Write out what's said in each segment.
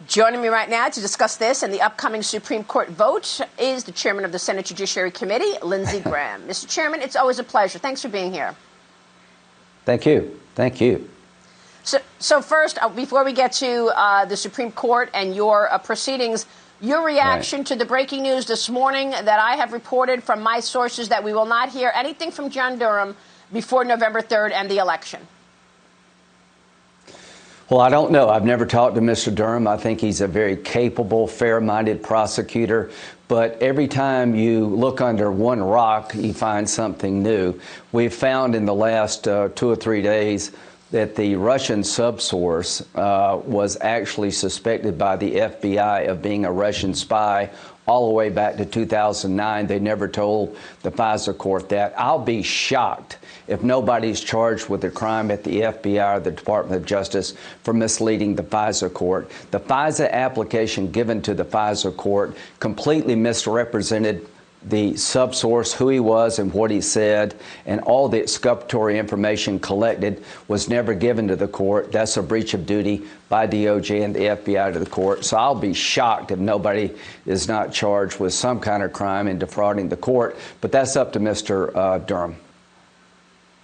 Joining me right now to discuss this and the upcoming Supreme Court vote is the chairman of the Senate Judiciary Committee, Lindsey Graham. Mr. Chairman, it's always a pleasure. Thanks for being here. Thank you. Thank you. So first, before we get to the Supreme Court and your proceedings, your reaction to the breaking news this morning that I have reported from my sources that we will not hear anything from John Durham before November 3rd and the election. Well, I don't know. I've never talked to Mr. Durham. I think he's a very capable, fair-minded prosecutor. But every time you look under one rock, you find something new. We've found in the last 2 or 3 days that the Russian subsource was actually suspected by the FBI of being a Russian spy all the way back to 2009. They never told the FISA court that. I'll be shocked if nobody's charged with a crime at the FBI or the Department of Justice for misleading the FISA court. The FISA application given to the FISA court completely misrepresented the subsource, who he was and what he said, and all the exculpatory information collected was never given to the court. That's a breach of duty by DOJ and the FBI to the court. So I'll be shocked if nobody is not charged with some kind of crime in defrauding the court. But that's up to Mr. Durham.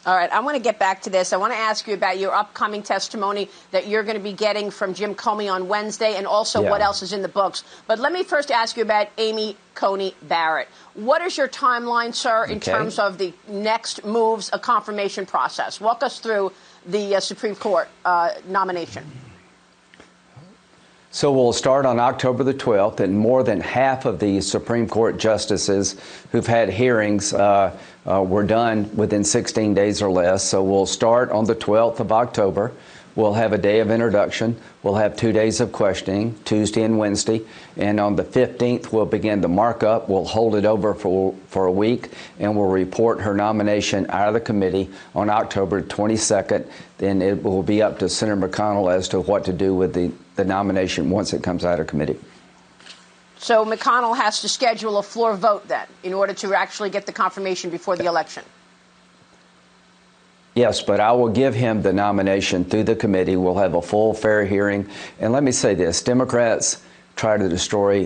All right, I want to get back to this. I want to ask you about your upcoming testimony that you're going to be getting from Jim Comey on Wednesday, and also what else is in the books. But let me first ask you about Amy Coney Barrett. What is your timeline, sir, in terms of the next moves, a confirmation process? Walk us through the Supreme Court nomination. So we'll start on October the 12th, and more than half of the Supreme Court justices who've had hearings were done within 16 days or less. So we'll start on the 12th of October. We'll have a day of introduction. We'll have 2 days of questioning, Tuesday and Wednesday. And on the 15th, we'll begin the markup. We'll hold it over for a week, and we'll report her nomination out of the committee on October 22nd. Then it will be up to Senator McConnell as to what to do with the nomination once it comes out of committee. So McConnell has to schedule a floor vote then in order to actually get the confirmation before the election? Yes, but I will give him the nomination through the committee. We'll have a full, fair hearing. And let me say this, Democrats try to destroy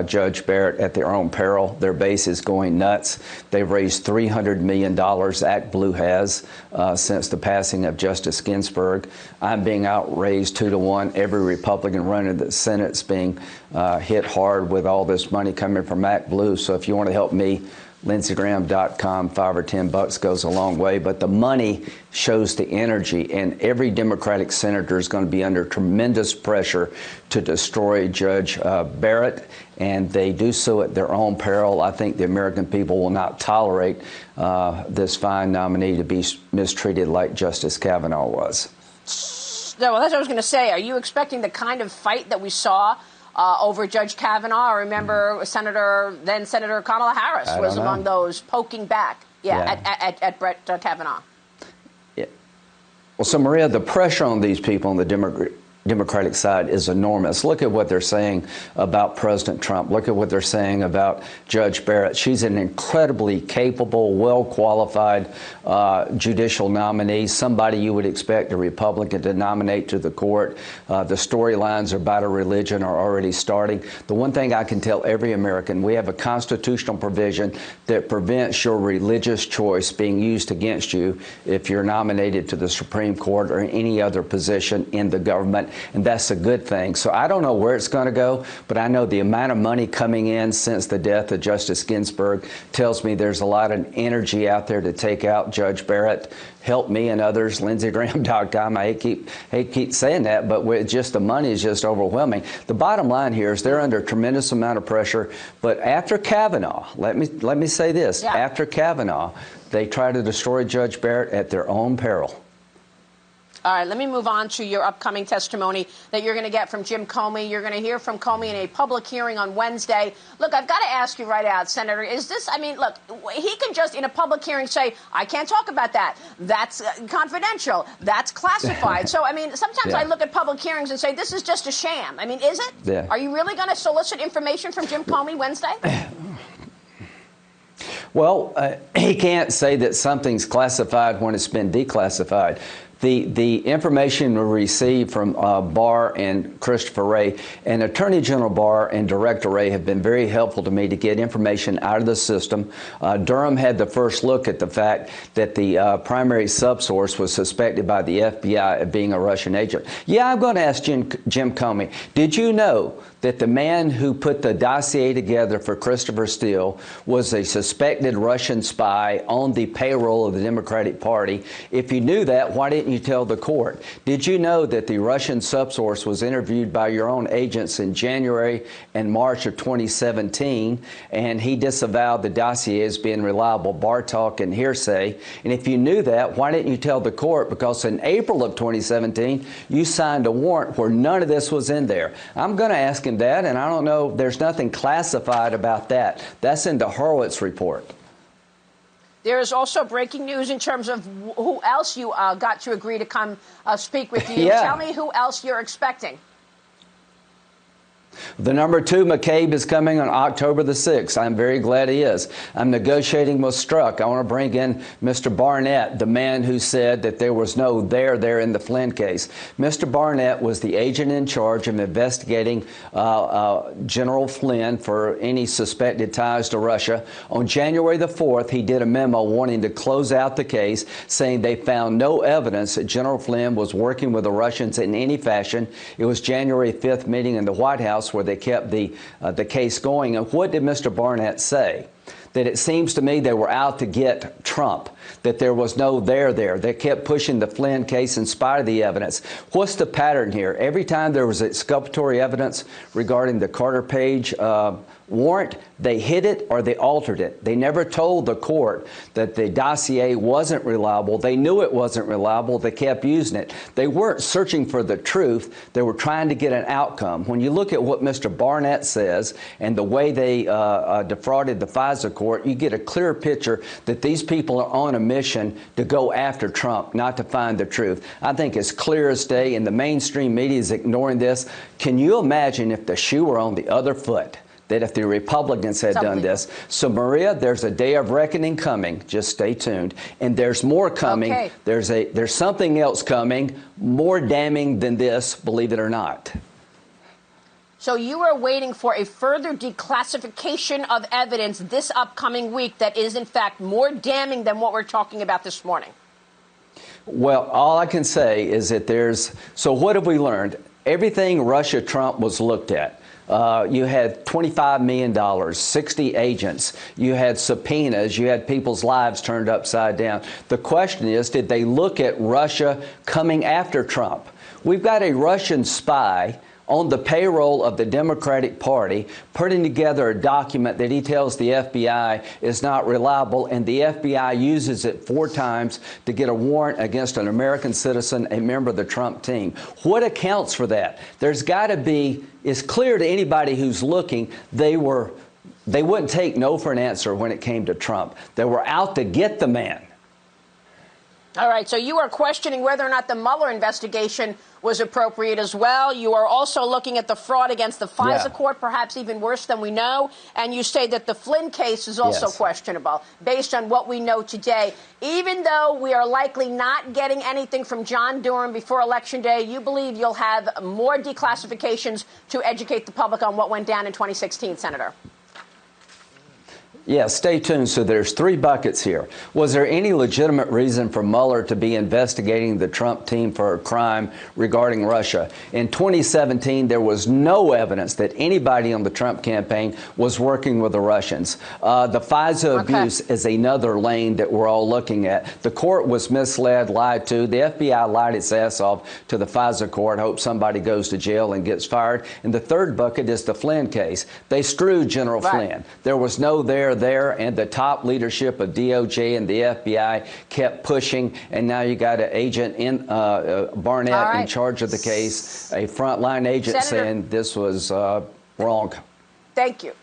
Judge Barrett at their own peril. Their base is going nuts. They've raised $300 million, Act Blue has, since the passing of Justice Ginsburg. I'm being outraised 2-to-1. Every Republican running the Senate's being hit hard with all this money coming from Act Blue. So if you want to help me, LindseyGraham.com, $5 or $10 goes a long way. But the money shows the energy, and every Democratic senator is going to be under tremendous pressure to destroy Judge Barrett, and they do so at their own peril. I think the American people will not tolerate this fine nominee to be mistreated like Justice Kavanaugh was. Well, that's what I was going to say. Are you expecting the kind of fight that we saw over Judge Kavanaugh? I remember then Senator Kamala Harris was among those poking back at Brett Kavanaugh. Yeah. Well, so, Maria, the pressure on these people on the Democratic side is enormous. Look at what they're saying about President Trump. Look at what they're saying about Judge Barrett. She's an incredibly capable, well-qualified judicial nominee, somebody you would expect a Republican to nominate to the court. The storylines about her religion are already starting. The one thing I can tell every American, we have a constitutional provision that prevents your religious choice being used against you if you're nominated to the Supreme Court or any other position in the government. And that's a good thing. So I don't know where it's going to go, but I know the amount of money coming in since the death of Justice Ginsburg tells me there's a lot of energy out there to take out Judge Barrett. Help me and others, LindseyGraham.com. I hate keep saying that, but the money is just overwhelming. The bottom line here is they're under a tremendous amount of pressure. But after Kavanaugh, let me say this. After Kavanaugh, they try to destroy Judge Barrett at their own peril. All right, let me move on to your upcoming testimony that you're going to get from Jim Comey. You're going to hear from Comey in a public hearing on Wednesday. Look, I've got to ask you right out, Senator, is this, I mean, look, he can just in a public hearing say, I can't talk about that. That's confidential. That's classified. So, I mean, sometimes I look at public hearings and say, this is just a sham. I mean, is it? Yeah. Are you really going to solicit information from Jim Comey Wednesday? Well, he can't say that something's classified when it's been declassified. the information we received from Barr and Christopher Wray, and Attorney General Barr and Director Wray have been very helpful to me to get information out of the system. Durham had the first look at the fact that the primary subsource was suspected by the FBI of being a Russian agent. Yeah, I'm going to ask Jim Comey, did you know that the man who put the dossier together for Christopher Steele was a suspected Russian spy on the payroll of the Democratic Party? If you knew that, why didn't you tell the court? Did you know that the Russian subsource was interviewed by your own agents in January and March of 2017, and he disavowed the dossier as being reliable bar talk and hearsay? And if you knew that, why didn't you tell the court? Because in April of 2017, you signed a warrant where none of this was in there. I'm going to ask him that, and I don't know, there's nothing classified about that. That's in the Horowitz report. There is also breaking news in terms of who else you got to agree to come speak with you. Yeah. Tell me who else you're expecting. The number 2, McCabe, is coming on October the 6th. I'm very glad he is. I'm negotiating with Strzok. I want to bring in Mr. Barnett, the man who said that there was no there in the Flynn case. Mr. Barnett was the agent in charge of investigating General Flynn for any suspected ties to Russia. On January the 4th, he did a memo wanting to close out the case, saying they found no evidence that General Flynn was working with the Russians in any fashion. It was January 5th meeting in the White House where they kept the case going. And what did Mr. Barnett say? That it seems to me they were out to get Trump, that there was no there. They kept pushing the Flynn case in spite of the evidence. What's the pattern here? Every time there was exculpatory evidence regarding the Carter Page warrant, they hid it or they altered it. They never told the court that the dossier wasn't reliable. They knew it wasn't reliable. They kept using it. They weren't searching for the truth. They were trying to get an outcome. When you look at what Mr. Barnett says and the way they defrauded the FISA court, you get a clear picture that these people are on a mission to go after Trump, not to find the truth. I think it's clear as day, and the mainstream media is ignoring this. Can you imagine if the shoe were on the other foot? That if the Republicans had done this. So, Maria, there's a day of reckoning coming. Just stay tuned. And there's more coming. Okay. There's something else coming, more damning than this, believe it or not. So you are waiting for a further declassification of evidence this upcoming week that is, in fact, more damning than what we're talking about this morning. Well, all I can say is that so what have we learned? Everything Russia-Trump was looked at. You had $25 million, 60 agents, you had subpoenas, you had people's lives turned upside down. The question is, did they look at Russia coming after Trump? We've got a Russian spy on the payroll of the Democratic Party, putting together a document that he tells the FBI is not reliable, and the FBI uses it 4 times to get a warrant against an American citizen, a member of the Trump team. What accounts for that? There's got to be, it's clear to anybody who's looking, they wouldn't take no for an answer when it came to Trump. They were out to get the man. All right, so you are questioning whether or not the Mueller investigation was appropriate as well. You are also looking at the fraud against the FISA court, perhaps even worse than we know. And you say that the Flynn case is also questionable based on what we know today. Even though we are likely not getting anything from John Durham before Election Day, you believe you'll have more declassifications to educate the public on what went down in 2016, Senator? Yeah, stay tuned. So there's 3 buckets here. Was there any legitimate reason for Mueller to be investigating the Trump team for a crime regarding Russia? In 2017, there was no evidence that anybody on the Trump campaign was working with the Russians. The FISA abuse is another lane that we're all looking at. The court was misled, lied to. The FBI lied its ass off to the FISA court. Hope somebody goes to jail and gets fired. And the 3rd bucket is the Flynn case. They screwed General Flynn. There was no there, and the top leadership of DOJ and the FBI kept pushing, and now you got an agent in Barnett in charge of the case, a frontline agent saying this was wrong. Thank you.